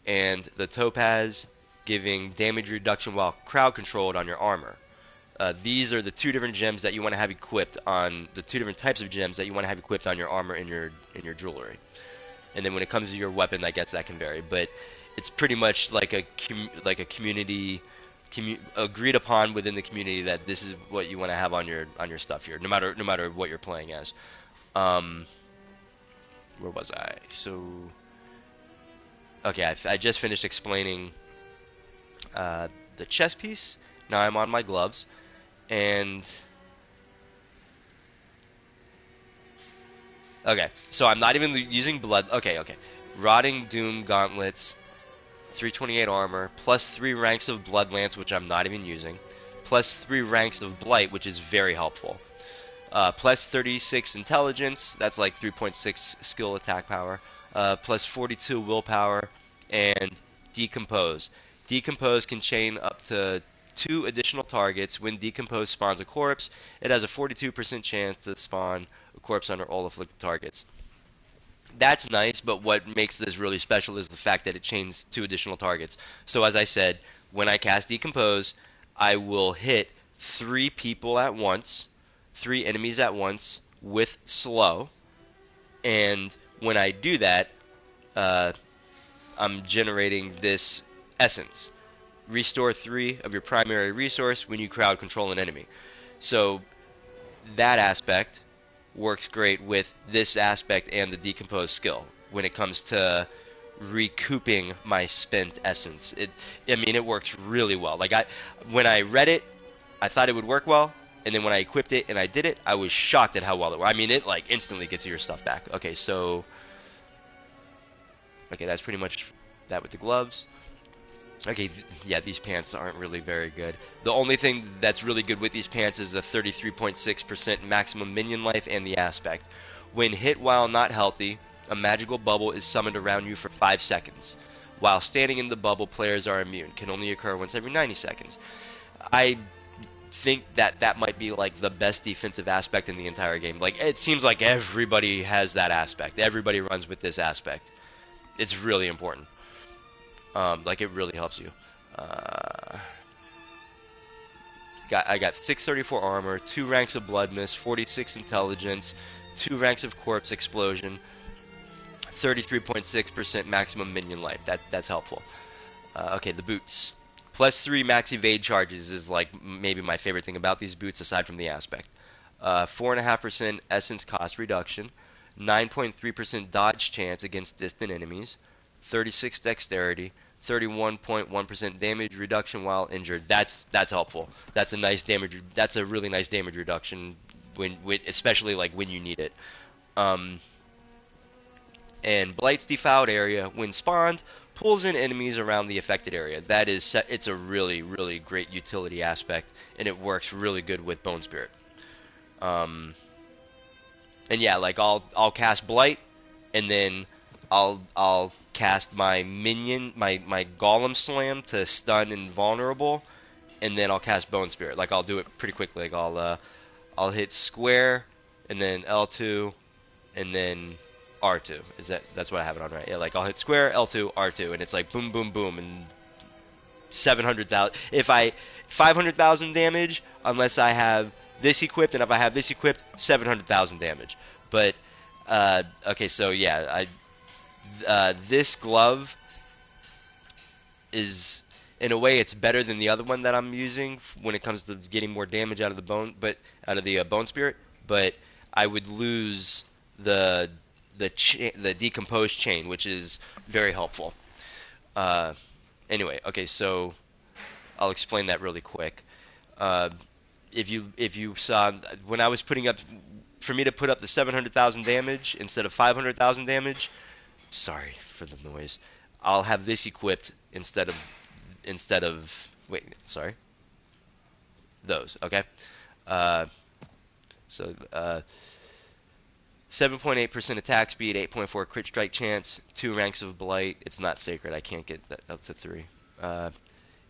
and the topaz giving damage reduction while crowd controlled on your armor. These are the two different gems that you want to have equipped on the two different types of gems that you want to have equipped on your armor and your jewelry. And then when it comes to your weapon, I guess that can vary, but it's pretty much like a community agreed upon within the community that this is what you want to have on your stuff here, no matter what you're playing as. Where was I? So okay, I just finished explaining the chest piece. Now I'm on my gloves, and okay, so I'm not even using blood. Okay. Rotting Doom gauntlets, 328 armor, plus 3 ranks of Blood Lance, which I'm not even using, plus 3 ranks of Blight, which is very helpful. Plus 36 intelligence, that's like 3.6 skill attack power, plus 42 willpower, and Decompose. Decompose can chain up to 2 additional targets. When Decompose spawns a corpse, it has a 42% chance to spawn a corpse under all afflicted targets. That's nice, but what makes this really special is the fact that it chains two additional targets. So as I said, when I cast Decompose, I will hit three people at once, three enemies at once with slow, and when I do that, uh, I'm generating this essence. Restore three of your primary resource when you crowd control an enemy. So that aspect works great with this aspect and the decompose skill when it comes to recouping my spent essence. I mean, it works really well. Like when I read it, I thought it would work well, and then when I equipped it and I did it, I was shocked at how well it worked. I mean, it like instantly gets your stuff back. Okay, so okay, that's pretty much that with the gloves. Okay, yeah, these pants aren't really very good. The only thing that's really good with these pants is the 33.6% maximum minion life and the aspect. When hit while not healthy, a magical bubble is summoned around you for 5 seconds. While standing in the bubble, players are immune. Can only occur once every 90 seconds. I think that that might be like the best defensive aspect in the entire game. Like, it seems like everybody has that aspect. Everybody runs with this aspect. It's really important. Like, it really helps you. Uh, I got 634 armor, 2 ranks of blood mist, 46 intelligence, 2 ranks of corpse explosion, 33.6% maximum minion life. That's helpful. Okay, the boots. Plus 3 max evade charges is like maybe my favorite thing about these boots aside from the aspect. 4.5% essence cost reduction, 9.3% dodge chance against distant enemies, 36 dexterity, 31.1% damage reduction while injured. That's helpful. That's a nice damage. That's a really nice damage reduction especially like when you need it. Um, and Blight's defiled area, when spawned, pulls in enemies around the affected area. It's a really really great utility aspect, and it works really good with Bone Spirit. Um, and yeah, like I'll cast Blight, and then I'll cast my minion, my Golem Slam to stun invulnerable, and then I'll cast Bone Spirit. Like I'll do it pretty quickly. Like I'll hit square, and then L2, and then R2. That's what I have it on, right? Yeah, like I'll hit square, L2, R2, and it's like boom boom boom, and 700,000. If I 500,000 damage unless I have this equipped, and if I have this equipped, 700,000 damage. But okay, so yeah, this glove is in a way it's better than the other one that I'm using when it comes to getting more damage out of the bone, but out of the bone spirit. But I would lose the the decomposed chain, which is very helpful. Uh, anyway, okay, so I'll explain that really quick. Uh, if you saw when I was putting up, for me to put up the 700,000 damage instead of 500,000 damage. Sorry for the noise. I'll have this equipped instead of wait, sorry, those. Okay. Uh, so 7.8% attack speed, 8.4 crit strike chance, 2 ranks of blight. It's not sacred. I can't get that up to 3. Uh,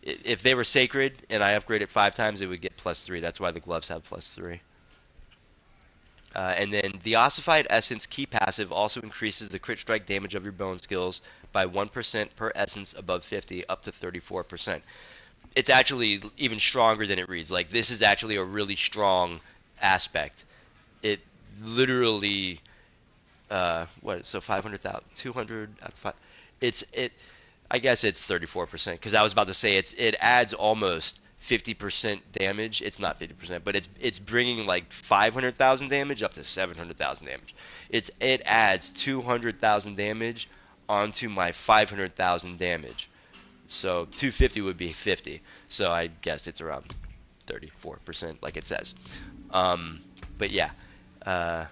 if they were sacred and I upgraded 5 times, it would get plus 3. That's why the gloves have plus 3. And then the ossified essence key passive also increases the crit strike damage of your bone skills by 1% per essence above 50 up to 34%. It's actually even stronger than it reads. Like, this is actually a really strong aspect. It literally what, so 500,000, 200 out of 5. It I guess it's 34% because I was about to say it adds almost 50% damage. It's not 50%, but it's bringing like 500,000 damage up to 700,000 damage. It adds 200,000 damage onto my 500,000 damage. So 250 would be 50. So I guess it's around 34% like it says. But yeah, uh,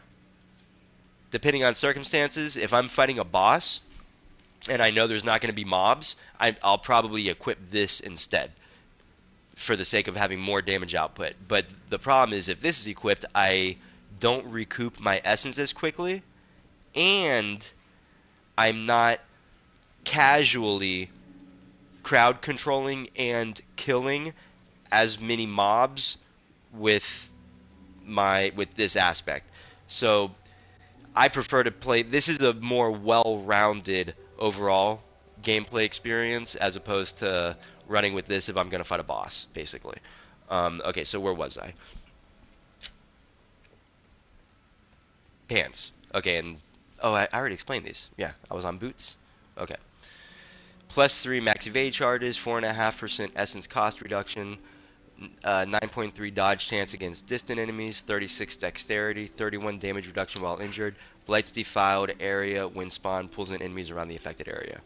depending on circumstances, if I'm fighting a boss and I know there's not going to be mobs, I'll probably equip this instead for the sake of having more damage output. But the problem is if this is equipped, I don't recoup my essence as quickly, and I'm not casually crowd controlling and killing as many mobs with this aspect. So I prefer to play. This is a more well-rounded overall gameplay experience as opposed to running with this if I'm gonna fight a boss, basically. Okay, so where was I? Pants. Okay, and oh, I already explained these. Yeah, I was on boots. Okay. +3 max evade charges, 4.5% essence cost reduction, 9.3 dodge chance against distant enemies, 36 dexterity, 31 damage reduction while injured, blights defiled area when spawn pulls in enemies around the affected area.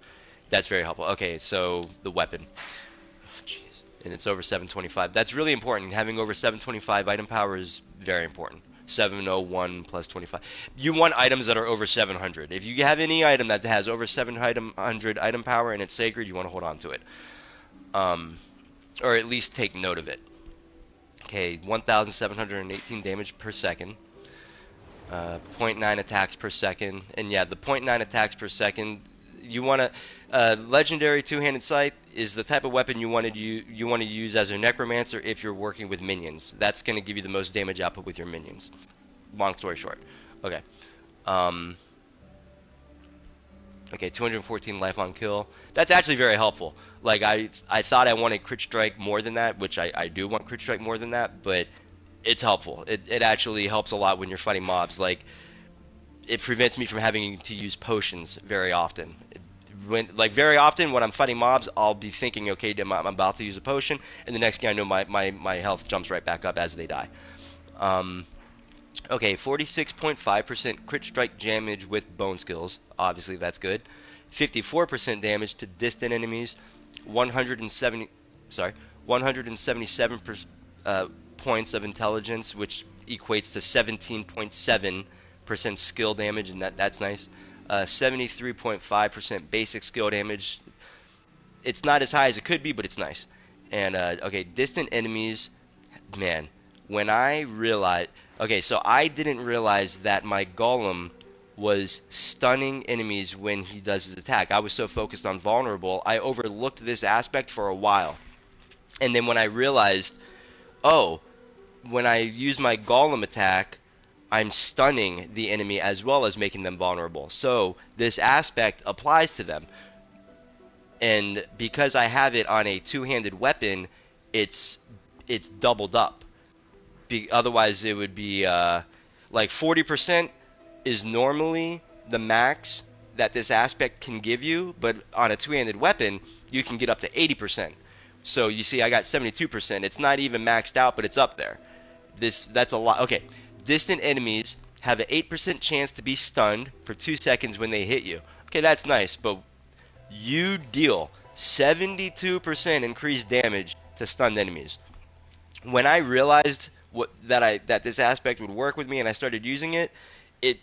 That's very helpful. Okay, so the weapon. Jeez. And it's over 725. That's really important. Having over 725 item power is very important. 701 plus 25. You want items that are over 700. If you have any item that has over 700 item power and it's sacred, you want to hold on to it. Um, or at least take note of it. Okay, 1,718 damage per second. zero point 0.9 attacks per second. And yeah, the 0.9 attacks per second, you want to legendary two-handed scythe is the type of weapon you want to use as a necromancer if you're working with minions. That's going to give you the most damage output with your minions. Long story short. Okay. Um, okay, 214 life on kill. That's actually very helpful. Like I thought I wanted crit strike more than that, which I do want crit strike more than that, but it's helpful. It actually helps a lot when you're fighting mobs. Like it prevents me from having to use potions very often. Very often when I'm fighting mobs, I'll be thinking, okay, I'm about to use a potion, and the next thing I know, my health jumps right back up as they die. Um, okay, 46.5% crit strike damage with bone skills. Obviously, that's good. 54% damage to distant enemies. 170, sorry, 177 points of intelligence, which equates to 17.7% skill damage, and that's nice. 73.5% basic skill damage. It's not as high as it could be, but it's nice. And okay, distant enemies, man. When I realized, okay, so I didn't realize that my golem was stunning enemies when he does his attack. I was so focused on vulnerable, I overlooked this aspect for a while. And then when I realized, oh, when I use my golem attack, I'm stunning the enemy as well as making them vulnerable. So this aspect applies to them. And because I have it on a two-handed weapon, it's doubled up. Otherwise, it would be like 40% is normally the max that this aspect can give you, but on a two-handed weapon, you can get up to 80%. So you see, I got 72%. It's not even maxed out, but it's up there. That's a lot. Okay, distant enemies have an 8% chance to be stunned for 2 seconds when they hit you. Okay, that's nice, but you deal 72% increased damage to stunned enemies. When I realized that this aspect would work with me and I started using it, it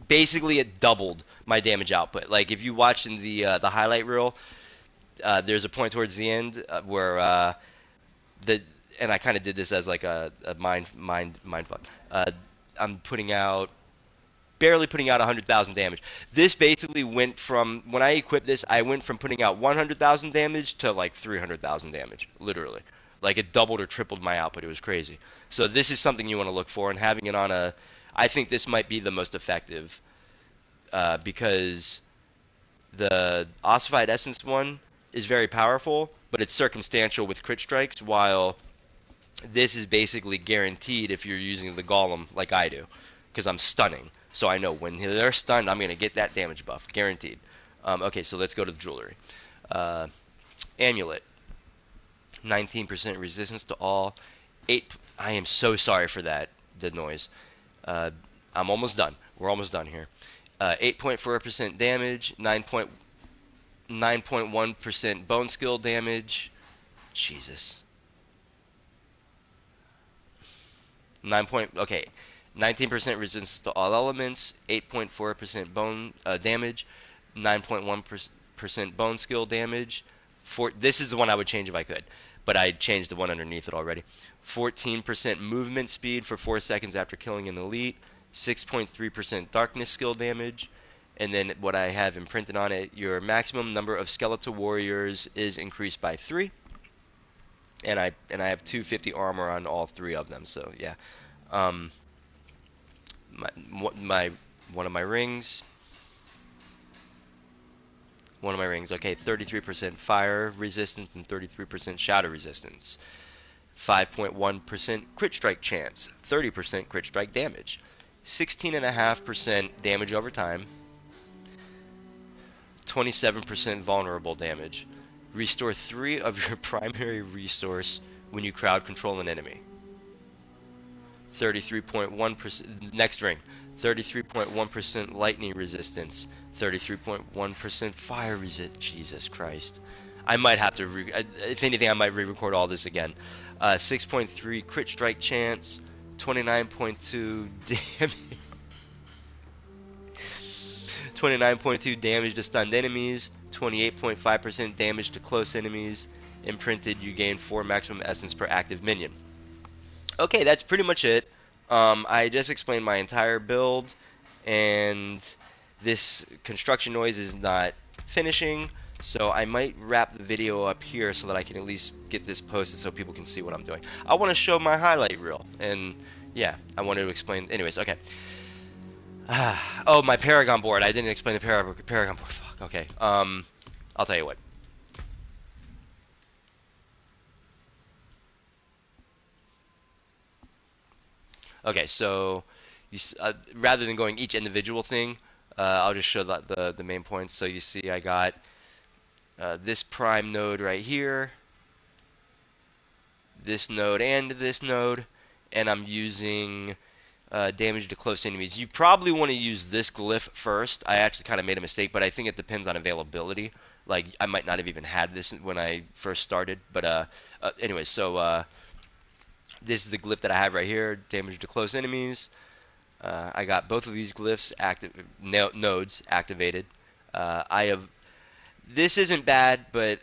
basically it doubled my damage output. Like if you watch in the highlight reel, there's a point towards the end where the and I kind of did this as like a mind fuck. I'm barely putting out 100,000 damage. This basically went from when I equipped this, I went from putting out 100,000 damage to like 300,000 damage, literally. Like it doubled or tripled my output. It was crazy. So this is something you want to look for, and having it on I think this might be the most effective because the ossified essence one is very powerful, but it's circumstantial with crit strikes, while this is basically guaranteed if you're using the golem like I do, because I'm stunning. So I know when they're stunned, I'm going to get that damage buff, guaranteed. Okay, so let's go to the jewelry. Amulet, 19% resistance to all. I am so sorry for that, the noise. I'm almost done. We're almost done here. 8.4% damage, 9.1% bone skill damage. Jesus. 19% resistance to all elements, 8.4% bone damage, 9.1% bone skill damage. This is the one I would change if I could, but I changed the one underneath it already. 14% movement speed for 4 seconds after killing an elite, 6.3% darkness skill damage, and then what I have imprinted on it, your maximum number of skeletal warriors is increased by 3. And I have 250 armor on all 3 of them, so yeah. My One of my rings. One of my rings. Okay, 33% fire resistance and 33% shadow resistance. 5.1% crit strike chance. 30% crit strike damage. 16.5% damage over time. 27% vulnerable damage. Restore 3 of your primary resource when you crowd control an enemy. 33.1% next ring. 33.1% lightning resistance. 33.1% fire resist. Jesus Christ. I might have to, if anything, I might re-record all this again. 6.3 crit strike chance. 29.2 damage. 29.2 damage to stunned enemies, 28.5% damage to close enemies. Imprinted, you gain 4 maximum essence per active minion. Okay, that's pretty much it. I just explained my entire build, and this construction noise is not finishing, so I might wrap the video up here so that I can at least get this posted so people can see what I'm doing. I want to show my highlight reel, and yeah, I wanted to explain. Anyways, okay. Oh, my Paragon board. I didn't explain the Paragon board. Fuck. Okay. I'll tell you what. Okay, so rather than going each individual thing, I'll just show the main points. So you see, I got this prime node right here, this node, and this node, and I'm using damage to close enemies. You probably want to use this glyph first. I actually kind of made a mistake, but I think it depends on availability. Like, I might not have even had this when I first started, but anyway, so this is the glyph that I have right here, damage to close enemies. I got both of these glyphs nodes activated. I have, this isn't bad, but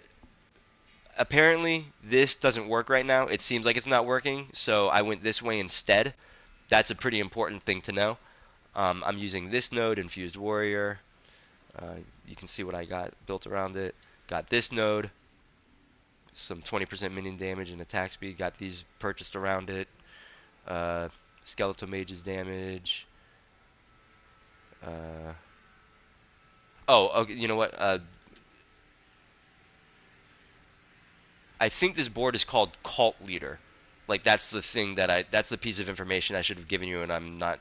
apparently this doesn't work right now. It seems like it's not working, so I went this way instead. That's a pretty important thing to know. I'm using this node, Infused Warrior. You can see what I got built around it. Got this node, some 20% minion damage and attack speed. Got these purchased around it. Skeletal Mage's damage. Oh, okay, you know what? I think this board is called Cult Leader. Like, that's the thing that's the piece of information I should have given you, and I'm not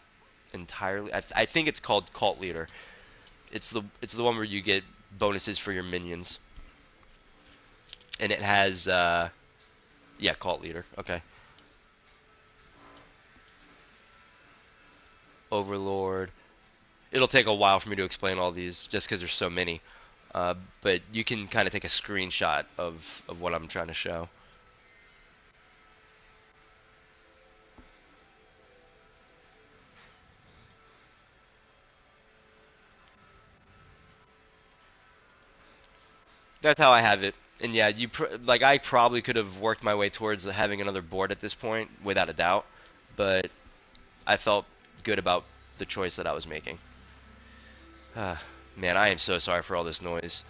entirely. I think it's called Cult Leader. It's the one where you get bonuses for your minions, and it has yeah, Cult Leader. Okay. Overlord. It'll take a while for me to explain all these, just because there's so many. But you can kind of take a screenshot of what I'm trying to show. That's how I have it. And yeah, like, I probably could have worked my way towards having another board at this point, without a doubt. But I felt good about the choice that I was making. Man, I am so sorry for all this noise.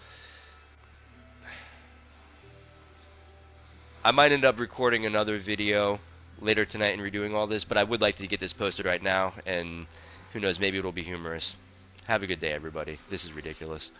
I might end up recording another video later tonight and redoing all this, but I would like to get this posted right now, and who knows, maybe it'll be humorous. Have a good day, everybody. This is ridiculous.